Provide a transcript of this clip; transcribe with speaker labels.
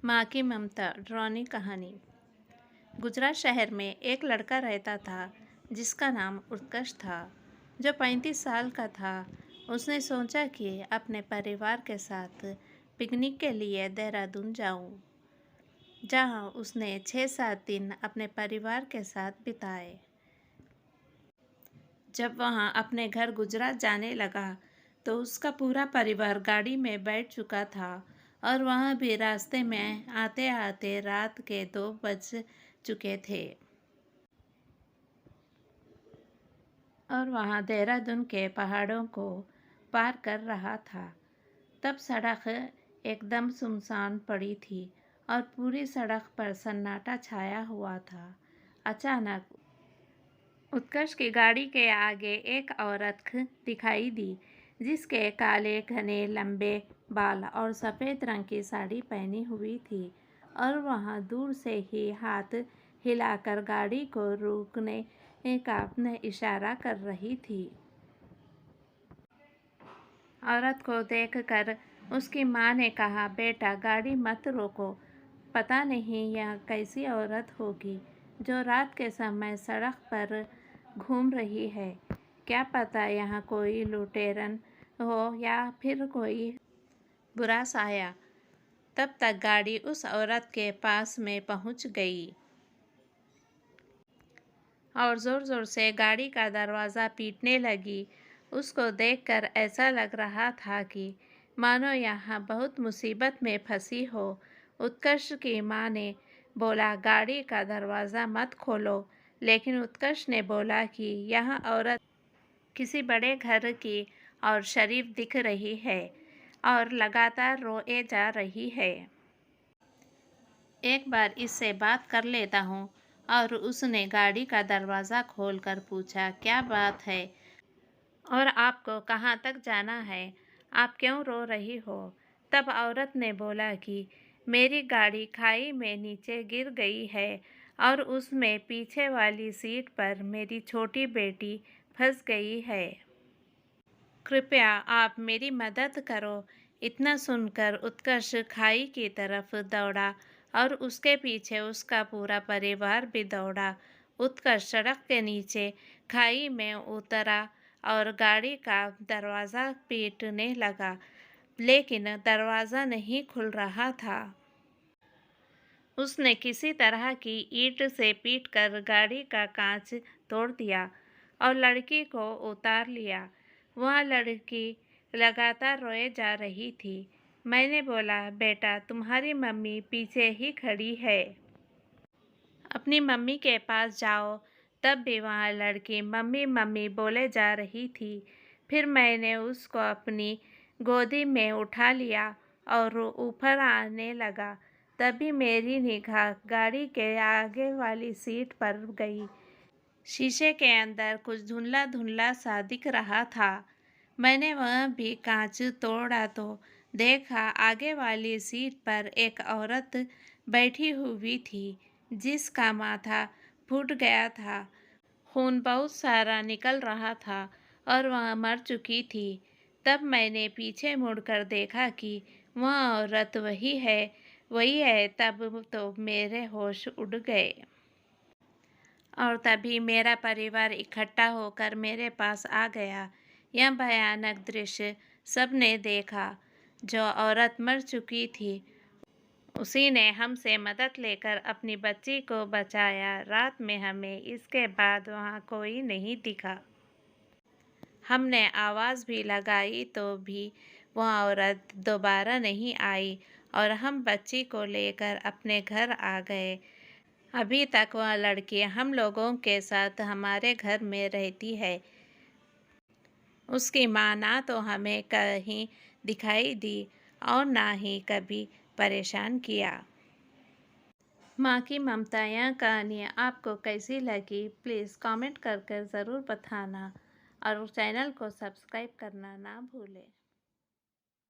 Speaker 1: माँ की ममता डरावनी कहानी। गुजरात शहर में एक लड़का रहता था जिसका नाम उत्कर्ष था, जो 35 साल का था। उसने सोचा कि अपने परिवार के साथ पिकनिक के लिए देहरादून जाऊं, जहां उसने 6-7 दिन अपने परिवार के साथ बिताए। जब वहां अपने घर गुजरात जाने लगा तो उसका पूरा परिवार गाड़ी में बैठ चुका था और वहां भी रास्ते में आते आते रात के 2 बज चुके थे और वहां देहरादून के पहाड़ों को पार कर रहा था। तब सड़क एकदम सुनसान पड़ी थी और पूरी सड़क पर सन्नाटा छाया हुआ था। अचानक उत्कर्ष की गाड़ी के आगे एक औरत दिखाई दी, जिसके काले घने लंबे बाल और सफ़ेद रंग की साड़ी पहनी हुई थी और वह दूर से ही हाथ हिलाकर गाड़ी को रुकने का इशारा कर रही थी। औरत को देखकर उसकी माँ ने कहा, बेटा गाड़ी मत रोको, पता नहीं यह कैसी औरत होगी जो रात के समय सड़क पर घूम रही है। क्या पता यहाँ कोई लुटेरन हो या फिर कोई बुरा साया। तब तक गाड़ी उस औरत के पास में पहुँच गई और ज़ोर ज़ोर से गाड़ी का दरवाज़ा पीटने लगी। उसको देखकर ऐसा लग रहा था कि मानो यहाँ बहुत मुसीबत में फंसी हो। उत्कर्ष की माँ ने बोला, गाड़ी का दरवाज़ा मत खोलो, लेकिन उत्कर्ष ने बोला कि यह औरत किसी बड़े घर की और शरीफ दिख रही है और लगातार रोए जा रही है। एक बार इससे बात कर लेता हूँ। और उसने गाड़ी का दरवाज़ा खोलकर पूछा, क्या बात है और आपको कहाँ तक जाना है? आप क्यों रो रही हो? तब औरत ने बोला कि मेरी गाड़ी खाई में नीचे गिर गई है और उसमें पीछे वाली सीट पर मेरी छोटी बेटी फंस गई है। कृपया आप मेरी मदद करो। इतना सुनकर उत्कर्ष खाई की तरफ दौड़ा और उसके पीछे उसका पूरा परिवार भी दौड़ा। उत्कर्ष सड़क के नीचे खाई में उतरा और गाड़ी का दरवाज़ा पीटने लगा, लेकिन दरवाज़ा नहीं खुल रहा था। उसने किसी तरह की ईंट से पीटकर गाड़ी का कांच तोड़ दिया और लड़की को उतार लिया। वह लड़की लगातार रोए जा रही थी। मैंने बोला, बेटा तुम्हारी मम्मी पीछे ही खड़ी है, अपनी मम्मी के पास जाओ। तब भी वह लड़की मम्मी मम्मी बोले जा रही थी। फिर मैंने उसको अपनी गोदी में उठा लिया और ऊपर आने लगा। तभी मेरी निगाह गाड़ी के आगे वाली सीट पर गई। शीशे के अंदर कुछ धुंधला धुंधला सा दिख रहा था। मैंने वह भी कांच तोड़ा तो देखा आगे वाली सीट पर एक औरत बैठी हुई थी, जिसका माथा फूट गया था, खून बहुत सारा निकल रहा था और वह मर चुकी थी। तब मैंने पीछे मुड़कर देखा कि वह औरत वही है। तब तो मेरे होश उड़ गए और तभी मेरा परिवार इकट्ठा होकर मेरे पास आ गया। यह भयानक दृश्य सबने देखा। जो औरत मर चुकी थी उसी ने हमसे मदद लेकर अपनी बच्ची को बचाया। रात में हमें इसके बाद वहाँ कोई नहीं दिखा। हमने आवाज़ भी लगाई तो भी वह औरत दोबारा नहीं आई और हम बच्ची को लेकर अपने घर आ गए। अभी तक वह लड़की हम लोगों के साथ हमारे घर में रहती है। उसकी माँ ना तो हमें कहीं दिखाई दी और ना ही कभी परेशान किया। माँ की ममता यह कहानी आपको कैसी लगी, प्लीज़ कमेंट कर ज़रूर बताना और चैनल को सब्सक्राइब करना ना भूलें।